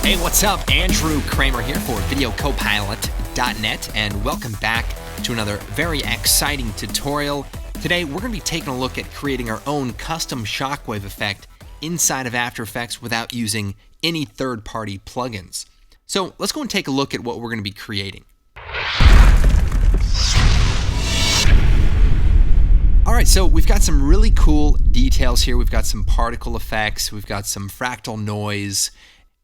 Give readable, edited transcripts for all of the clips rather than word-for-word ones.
Hey, what's up? Andrew Kramer here for VideoCopilot.net, and welcome back to another very exciting tutorial. Today, we're going to be taking a look at creating our own custom Shockwave effect inside of After Effects without using any third-party plugins. So let's go and take a look at what we're going to be creating. All right, so we've got some really cool details here. We've got some particle effects, we've got some fractal noise,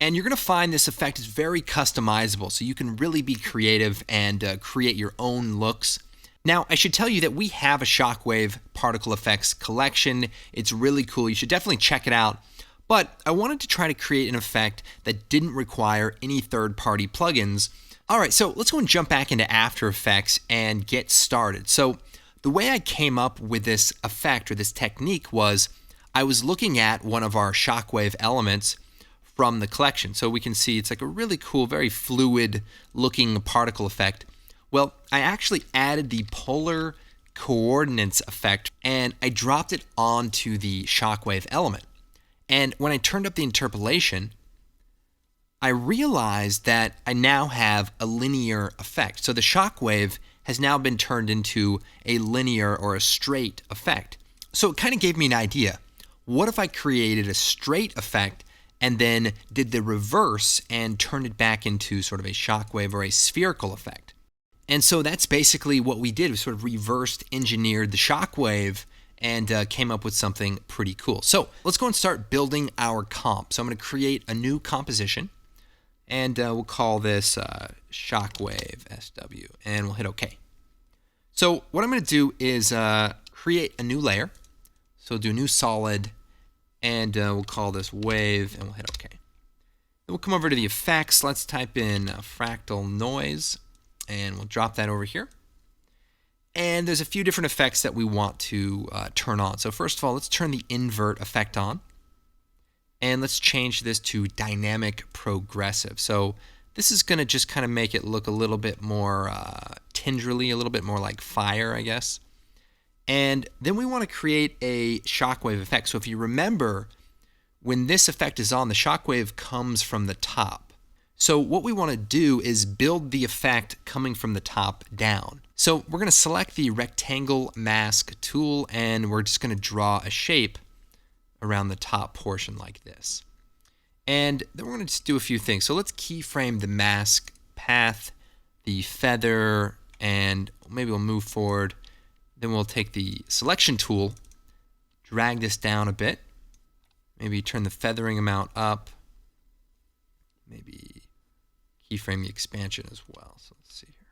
and you're going to find this effect is very customizable, so you can really be creative and create your own looks. Now, I should tell you that we have a Shockwave particle effects collection. It's really cool. You should definitely check it out. But I wanted to try to create an effect that didn't require any third-party plugins. All right, so let's go and jump back into After Effects and get started. So the way I came up with this effect or this technique was I was looking at one of our Shockwave elements from the collection. So we can see it's like a really cool, very fluid looking particle effect. Well, I actually added the polar coordinates effect and I dropped it onto the Shockwave element. And when I turned up the interpolation, I realized that I now have a linear effect. So the Shockwave has now been turned into a linear or a straight effect. So it kind of gave me an idea. What if I created a straight effect and then did the reverse and turned it back into sort of a Shockwave or a spherical effect? And so that's basically what we did. We sort of reversed engineered the Shockwave and came up with something pretty cool. So let's go and start building our comp. So I'm going to create a new composition, and we'll call this Shockwave SW, and we'll hit OK. So what I'm going to do is create a new layer. So do new solid, and we'll call this wave, and we'll hit OK. Then we'll come over to the effects. Let's type in fractal noise, and we'll drop that over here. And there's a few different effects that we want to turn on. So first of all, let's turn the invert effect on. And let's change this to dynamic progressive. So this is going to just kind of make it look a little bit more tendrily, a little bit more like fire, I guess. And then we want to create a Shockwave effect. So if you remember, when this effect is on, the Shockwave comes from the top. So what we want to do is build the effect coming from the top down. So we're going to select the rectangle mask tool, and we're just going to draw a shape around the top portion like this. And then we're going to just do a few things. So let's keyframe the mask path, the feather, and maybe we'll move forward. Then we'll take the selection tool, drag this down a bit, maybe turn the feathering amount up, maybe keyframe the expansion as well. So let's see here.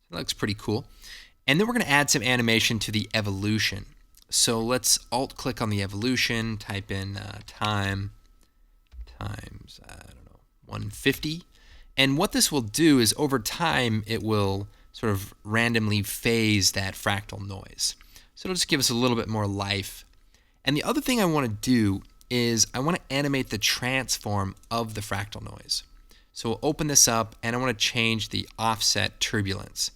So that looks pretty cool. And then we're going to add some animation to the evolution. So let's alt-click on the evolution, type in time times, 150. And what this will do is over time, it will sort of randomly phase that fractal noise. So it'll just give us a little bit more life. And the other thing I want to do is I want to animate the transform of the fractal noise. So we'll open this up, and I want to change the offset turbulence.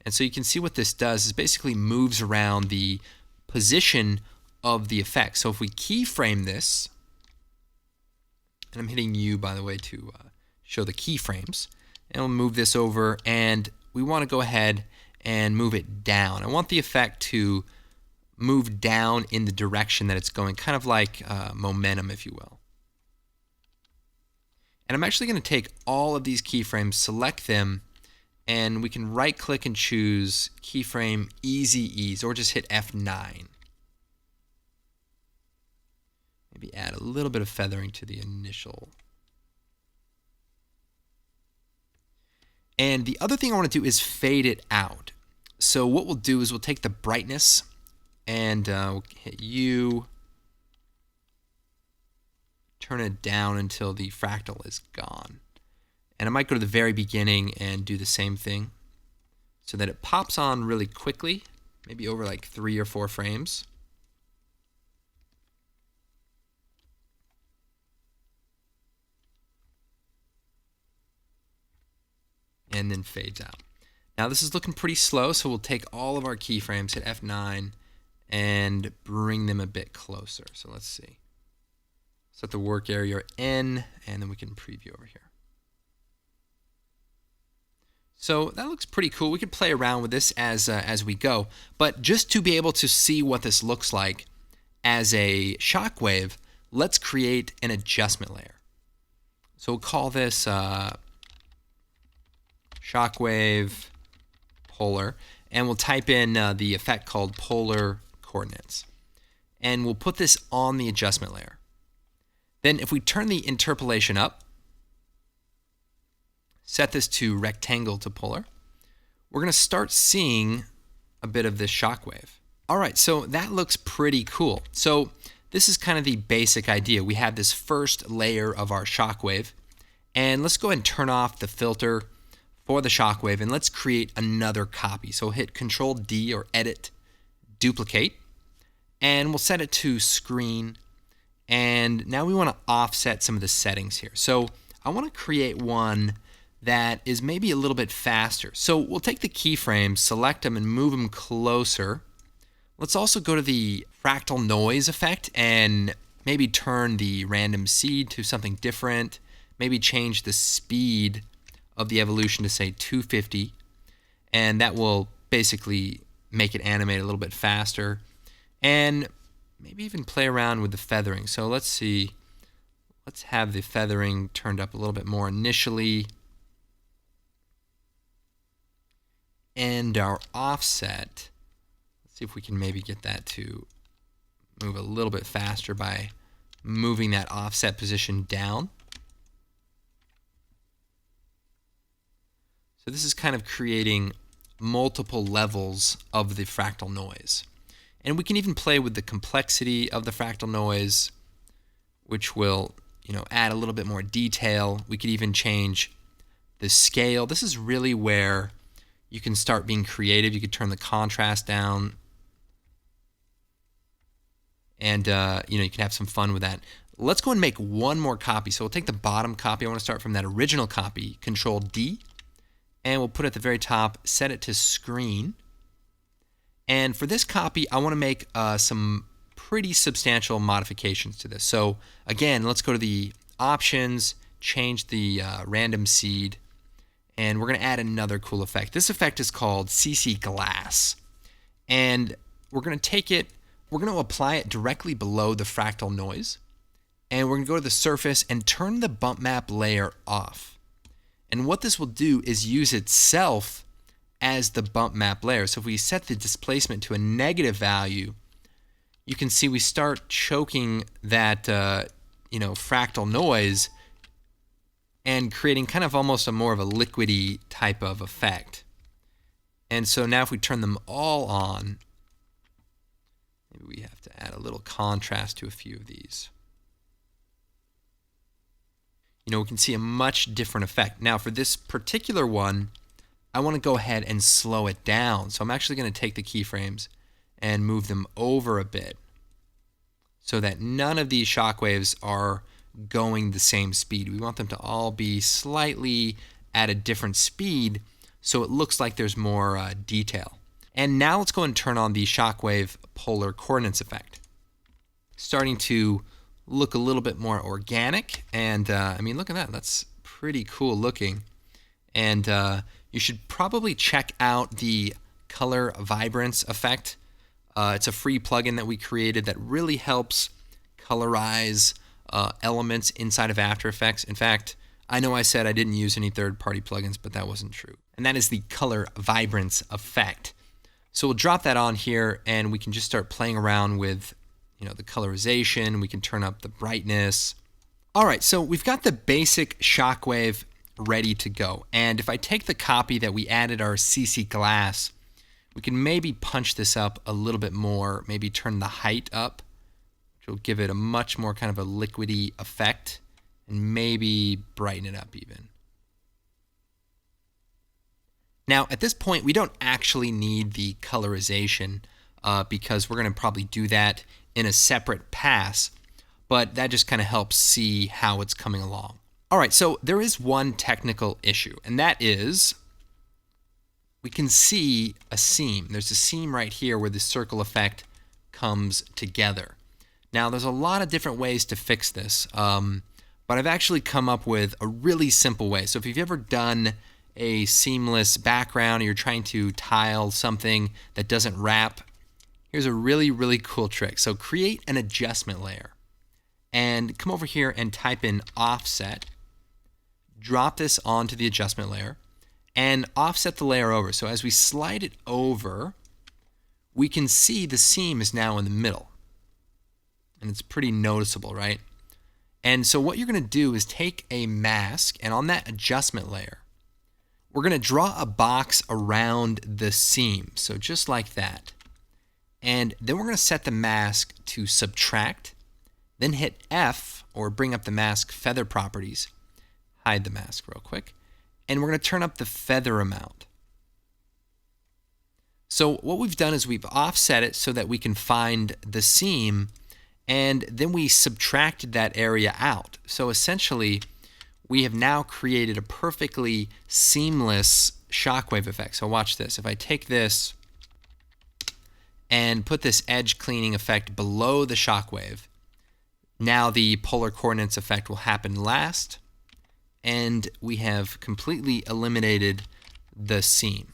And so you can see what this does is basically moves around the position of the effect. So if we keyframe this, and I'm hitting U, by the way, to show the keyframes, and we'll move this over, and we want to go ahead and move it down. I want the effect to move down in the direction that it's going, kind of like momentum, if you will. And I'm actually going to take all of these keyframes, select them, and we can right-click and choose keyframe Easy Ease, or just hit F9. Maybe add a little bit of feathering to the initial. And the other thing I want to do is fade it out. So what we'll do is we'll take the brightness, and we'll hit U, turn it down until the fractal is gone. And I might go to the very beginning and do the same thing so that it pops on really quickly, maybe over like 3 or 4 frames. And then fades out. Now this is looking pretty slow, so we'll take all of our keyframes, hit F9, and bring them a bit closer. So let's see. Set the work area in, and then we can preview over here. So that looks pretty cool. We could play around with this as we go, but just to be able to see what this looks like as a shockwave, let's create an adjustment layer. So we'll call this shockwave polar, and we'll type in the effect called polar coordinates. And we'll put this on the adjustment layer. Then if we turn the interpolation up, set this to rectangle to polar, we're going to start seeing a bit of this shockwave. All right, so that looks pretty cool. So this is kind of the basic idea. We have this first layer of our shockwave, and let's go ahead and turn off the filter for the shockwave, and let's create another copy. So hit Control D or Edit, Duplicate, and we'll set it to screen. And now we want to offset some of the settings here. So I want to create one that is maybe a little bit faster. So we'll take the keyframes, select them, and move them closer. Let's also go to the fractal noise effect and maybe turn the random seed to something different. Maybe change the speed of the evolution to say 250, and that will basically make it animate a little bit faster. And maybe even play around with the feathering. So let's see. Let's have the feathering turned up a little bit more initially. And our offset, let's see if we can maybe get that to move a little bit faster by moving that offset position down. So this is kind of creating multiple levels of the fractal noise. And we can even play with the complexity of the fractal noise, which will, add a little bit more detail. We could even change the scale. This is really where you can start being creative. You could turn the contrast down, and you can have some fun with that. Let's go and make one more copy. So we'll take the bottom copy. I want to start from that original copy, Control D, and we'll put it at the very top, set it to screen. And for this copy, I want to make some pretty substantial modifications to this. So again, let's go to the options, change the random seed, and we're going to add another cool effect. This effect is called CC Glass. And we're going to take it, we're going to apply it directly below the fractal noise. And we're going to go to the surface and turn the bump map layer off. And what this will do is use itself as the bump map layer. So if we set the displacement to a negative value, you can see we start choking that fractal noise and creating kind of almost a more of a liquidy type of effect. And so now if we turn them all on, maybe we have to add a little contrast to a few of these. We can see a much different effect. Now for this particular one, I want to go ahead and slow it down. So I'm actually going to take the keyframes and move them over a bit so that none of these shockwaves are going the same speed. We want them to all be slightly at a different speed so it looks like there's more detail. And now let's go and turn on the shockwave polar coordinates effect. Starting to look a little bit more organic, and look at that. That's pretty cool looking. And you should probably check out the color vibrance effect. It's a free plugin that we created that really helps colorize elements inside of After Effects. In fact, I know I said I didn't use any third-party plugins, but that wasn't true. And that is the color vibrance effect. So we'll drop that on here, and we can just start playing around with the colorization. We can turn up the brightness. All right, so we've got the basic shockwave ready to go. And if I take the copy that we added our CC Glass, we can maybe punch this up a little bit more, maybe turn the height up, which will give it a much more kind of a liquidy effect, and maybe brighten it up even. Now, at this point, we don't actually need the colorization because we're going to probably do that in a separate pass, but that just kind of helps see how it's coming along. All right, so there is one technical issue, and that is we can see a seam. There's a seam right here where the circle effect comes together. Now, there's a lot of different ways to fix this, but I've actually come up with a really simple way. So if you've ever done a seamless background or you're trying to tile something that doesn't wrap, here's a really, really cool trick. So create an adjustment layer and come over here and type in offset. Drop this onto the adjustment layer and offset the layer over. So as we slide it over, we can see the seam is now in the middle. And it's pretty noticeable, right? And so what you're going to do is take a mask, and on that adjustment layer, we're going to draw a box around the seam. So just like that. And then we're going to set the mask to subtract, then hit F, or bring up the mask feather properties. Hide the mask real quick. And we're going to turn up the feather amount. So what we've done is we've offset it so that we can find the seam, and then we subtracted that area out. So essentially, we have now created a perfectly seamless shockwave effect. So watch this. If I take this and put this edge cleaning effect below the shockwave, now the polar coordinates effect will happen last, and we have completely eliminated the seam.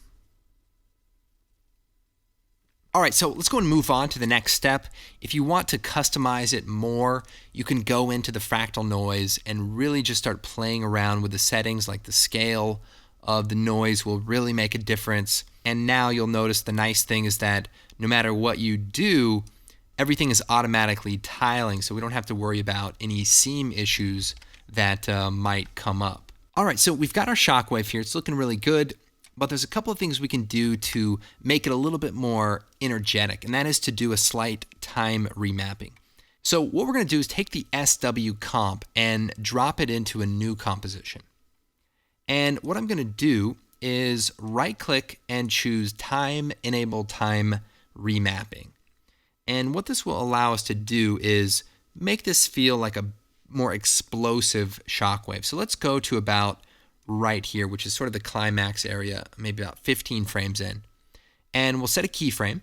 All right, so let's go and move on to the next step. If you want to customize it more, you can go into the fractal noise and really just start playing around with the settings, like the scale of the noise will really make a difference. And now you'll notice the nice thing is that no matter what you do, everything is automatically tiling, so we don't have to worry about any seam issues that might come up. All right, so we've got our shockwave here. It's looking really good. But there's a couple of things we can do to make it a little bit more energetic, and that is to do a slight time remapping. So what we're going to do is take the SW comp and drop it into a new composition. And what I'm going to do is right-click and choose Time Enable Time Remapping. And what this will allow us to do is make this feel like a more explosive shockwave. So let's go to about right here, which is sort of the climax area, maybe about 15 frames in. And we'll set a keyframe.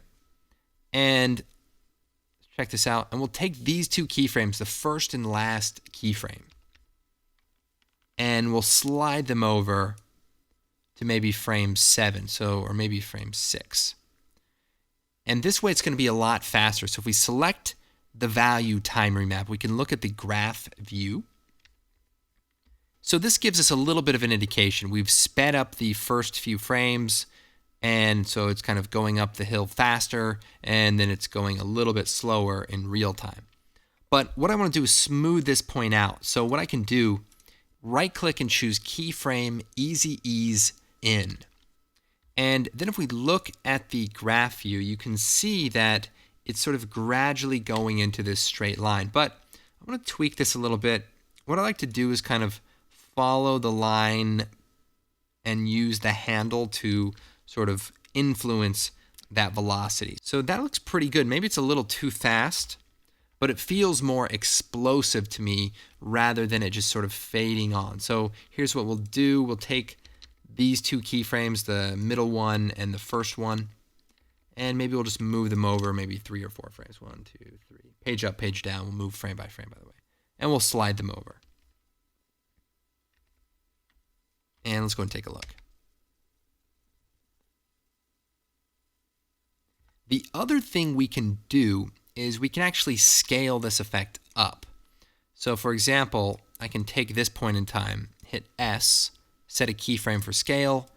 And check this out. And we'll take these two keyframes, the first and last keyframe, and we'll slide them over to maybe frame 7, or maybe frame 6. And this way it's going to be a lot faster. So if we select the value time remap, we can look at the graph view. So this gives us a little bit of an indication. We've sped up the first few frames, and so it's kind of going up the hill faster, and then it's going a little bit slower in real time. But what I want to do is smooth this point out. So what I can do, right-click and choose Keyframe Easy Ease In. And then if we look at the graph view, you can see that it's sort of gradually going into this straight line. But I want to tweak this a little bit. What I like to do is kind of follow the line and use the handle to sort of influence that velocity. So that looks pretty good. Maybe it's a little too fast, but it feels more explosive to me rather than it just sort of fading on. So here's what we'll do. We'll take these two keyframes, the middle one and the first one, and maybe we'll just move them over maybe 3 or 4 frames. 1, 2, 3. Page up, page down. We'll move frame by frame, by the way. And we'll slide them over. And let's go and take a look. The other thing we can do is we can actually scale this effect up. So for example, I can take this point in time, hit S, set a keyframe for scale,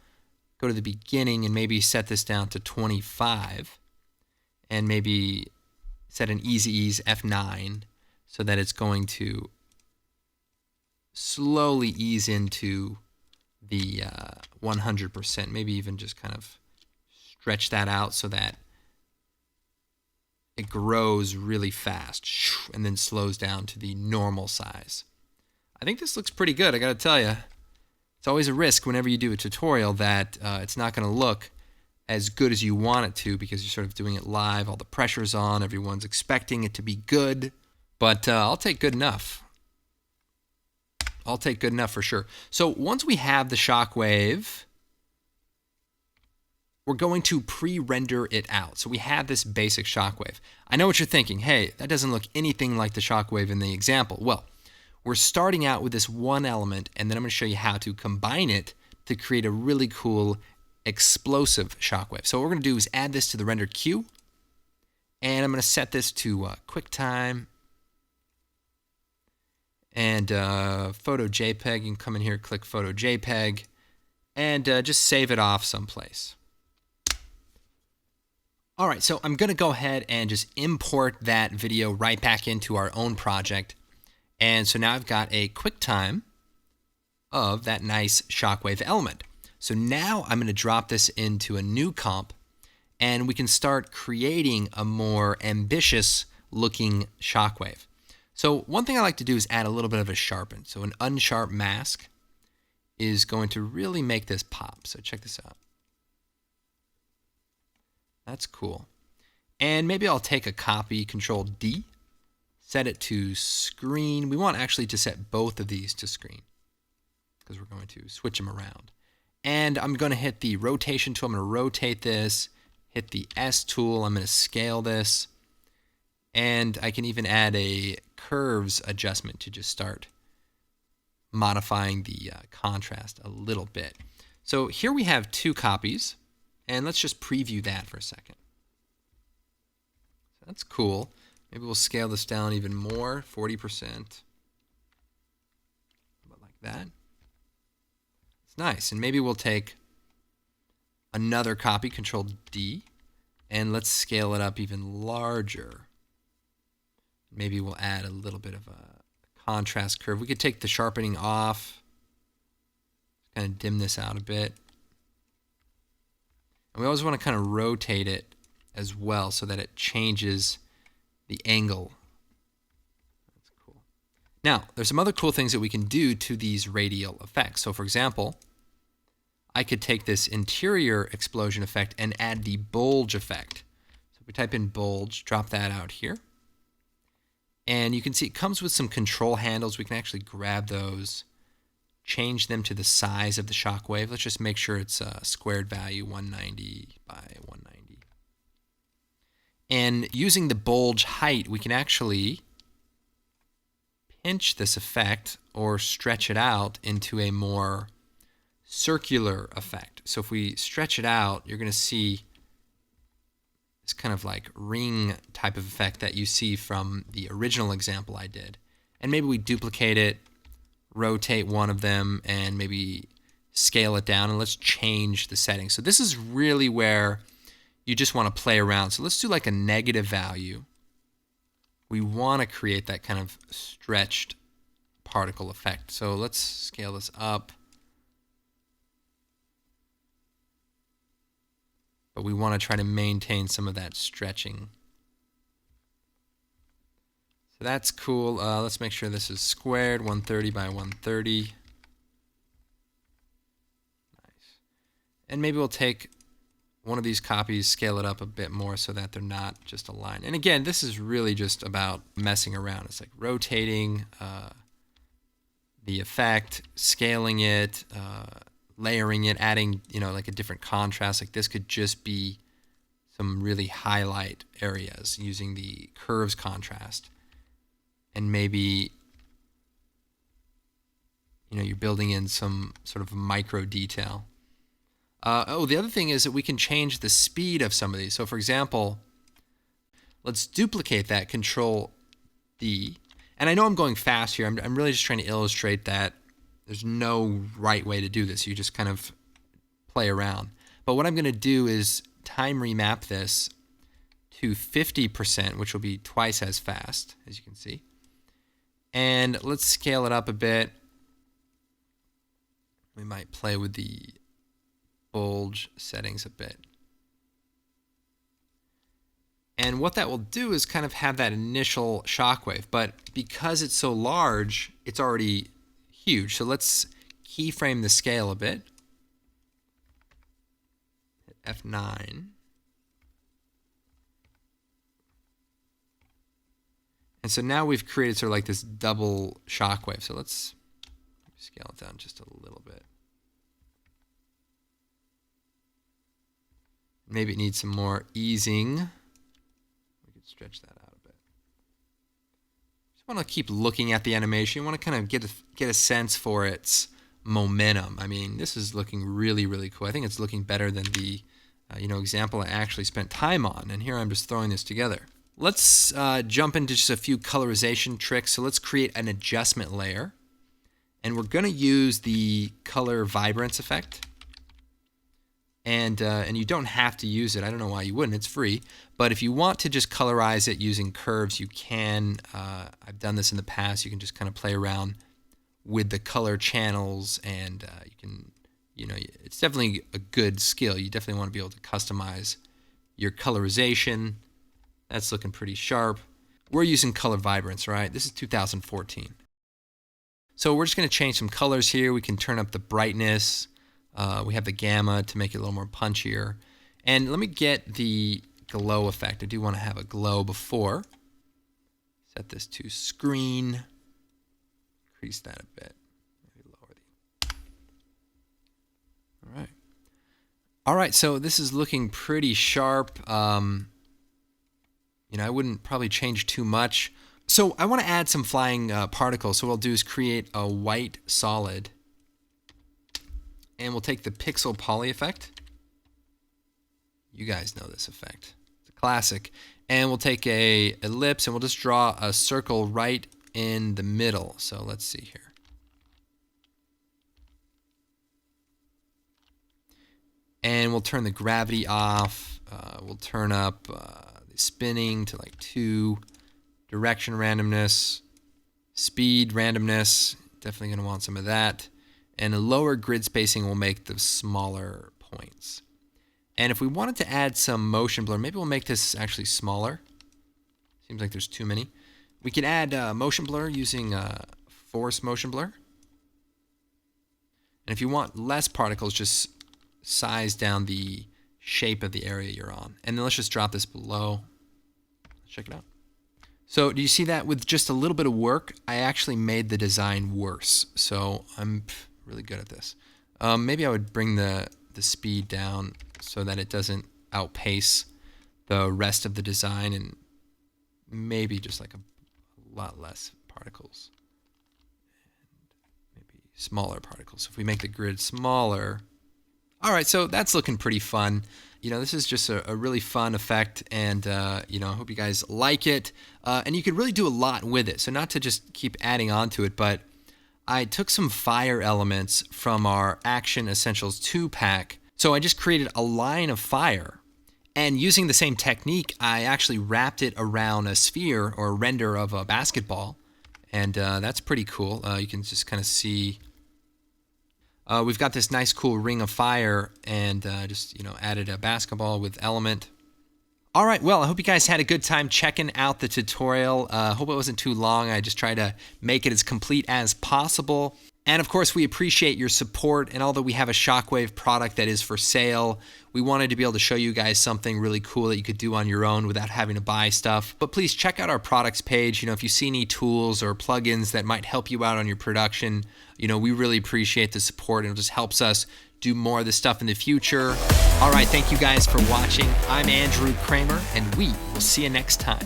go to the beginning and maybe set this down to 25, and maybe set an easy ease F9 so that it's going to slowly ease into the 100%, maybe even just kind of stretch that out so that it grows really fast and then slows down to the normal size. I think this looks pretty good, I gotta tell you. It's always a risk whenever you do a tutorial that it's not gonna look as good as you want it to because you're sort of doing it live, all the pressure's on, everyone's expecting it to be good, but I'll take good enough. I'll take good enough for sure. So once we have the shockwave, we're going to pre-render it out. So we have this basic shockwave. I know what you're thinking. Hey, that doesn't look anything like the shockwave in the example. Well, we're starting out with this one element, and then I'm going to show you how to combine it to create a really cool explosive shockwave. So what we're going to do is add this to the render queue, and I'm going to set this to QuickTime and Photo JPEG. You can come in here, click Photo JPEG, and just save it off someplace. All right, so I'm going to go ahead and just import that video right back into our own project. And so now I've got a QuickTime of that nice shockwave element. So now I'm going to drop this into a new comp, and we can start creating a more ambitious looking shockwave. So one thing I like to do is add a little bit of a sharpen. So an unsharp mask is going to really make this pop. So check this out. That's cool. And maybe I'll take a copy, Control D, set it to screen. We want actually to set both of these to screen because we're going to switch them around. And I'm going to hit the rotation tool. I'm going to rotate this, hit the S tool. I'm going to scale this. And I can even add a curves adjustment to just start modifying the contrast a little bit. So here we have two copies. And let's just preview that for a second. So that's cool. Maybe we'll scale this down even more, 40%. About like that. It's nice. And maybe we'll take another copy, Control D, and let's scale it up even larger. Maybe we'll add a little bit of a contrast curve. We could take the sharpening off, kind of dim this out a bit. And we always want to kind of rotate it as well so that it changes the angle. That's cool. Now, there's some other cool things that we can do to these radial effects. So for example, I could take this interior explosion effect and add the bulge effect. So if we type in bulge, drop that out here. And you can see it comes with some control handles. We can actually grab those, change them to the size of the shockwave. Let's just make sure it's a squared value, 190 by 190. And using the bulge height, we can actually pinch this effect or stretch it out into a more circular effect. So if we stretch it out, you're going to see this kind of like ring type of effect that you see from the original example I did. And maybe we duplicate it, rotate one of them, and maybe scale it down, and let's change the settings. So this is really where you just want to play around. So let's do like a negative value. We want to create that kind of stretched particle effect. So let's scale this up. But we want to try to maintain some of that stretching. So that's cool. Let's make sure this is squared, 130 by 130. Nice. And maybe we'll take one of these copies, scale it up a bit more so that they're not just aligned. And again, this is really just about messing around. It's like rotating the effect, scaling it, layering it, adding, like a different contrast. Like this could just be some really highlight areas using the curves contrast. And maybe, you're building in some sort of micro detail. The other thing is that we can change the speed of some of these. So for example, let's duplicate that, Control D. And I know I'm going fast here. I'm really just trying to illustrate that there's no right way to do this. You just kind of play around. But what I'm going to do is time remap this to 50%, which will be twice as fast, as you can see. And let's scale it up a bit. We might play with the bulge settings a bit. And what that will do is kind of have that initial shockwave. But because it's so large, it's already huge. So let's keyframe the scale a bit. Hit F9. And so now we've created sort of like this double shockwave. So let's scale it down just a little bit. Maybe it needs some more easing. We could stretch that out a bit. Just want to keep looking at the animation. You want to kind of get a sense for its momentum. I mean, this is looking really, really cool. I think it's looking better than the example I actually spent time on. And here I'm just throwing this together. Let's jump into just a few colorization tricks. So let's create an adjustment layer. And we're going to use the color vibrance effect. And you don't have to use it. I don't know why you wouldn't. It's free. But if you want to just colorize it using curves, you can. I've done this in the past. You can just kind of play around with the color channels, and you can, it's definitely a good skill. You definitely want to be able to customize your colorization. That's looking pretty sharp. We're using color vibrance, right? This is 2014. So we're just going to change some colors here. We can turn up the brightness. We have the gamma to make it a little more punchier. And let me get the glow effect. I do want to have a glow before. Set this to screen. Increase that a bit. Maybe lower the. All right. All right, so this is looking pretty sharp. I wouldn't probably change too much. So I want to add some flying particles. So what I'll do is create a white solid. And we'll take the pixel poly effect. You guys know this effect. It's a classic. And we'll take a ellipse and we'll just draw a circle right in the middle. So let's see here. And we'll turn the gravity off. We'll turn up the spinning to like 2. Direction randomness. Speed randomness. Definitely going to want some of that. And a lower grid spacing will make the smaller points. And if we wanted to add some motion blur, maybe we'll make this actually smaller. Seems like there's too many. We can add motion blur using force motion blur. And if you want less particles, just size down the shape of the area you're on. And then let's just drop this below. Let's check it out. So do you see that? With just a little bit of work, I actually made the design worse. So I'm really good at this. Maybe I would bring the speed down so that it doesn't outpace the rest of the design, and maybe just like a lot less particles. And maybe smaller particles. So if we make the grid smaller. All right, so that's looking pretty fun. This is just a really fun effect, and I hope you guys like it. And you could really do a lot with it. So not to just keep adding on to it, but I took some fire elements from our Action Essentials 2-pack. So I just created a line of fire. And using the same technique, I actually wrapped it around a sphere or a render of a basketball. And that's pretty cool. You can just kind of see. We've got this nice cool ring of fire, and just added a basketball with element. All right, well, I hope you guys had a good time checking out the tutorial. Hope it wasn't too long. I just tried to make it as complete as possible. And of course, we appreciate your support. And although we have a Shockwave product that is for sale, we wanted to be able to show you guys something really cool that you could do on your own without having to buy stuff. But please check out our products page. If you see any tools or plugins that might help you out on your production, we really appreciate the support, and it just helps us do more of this stuff in the future. All right, thank you guys for watching. I'm Andrew Kramer, and we will see you next time.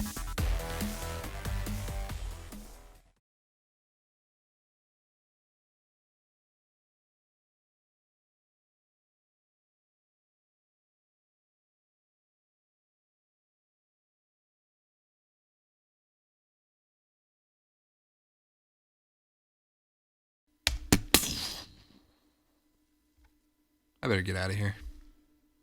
I better get out of here.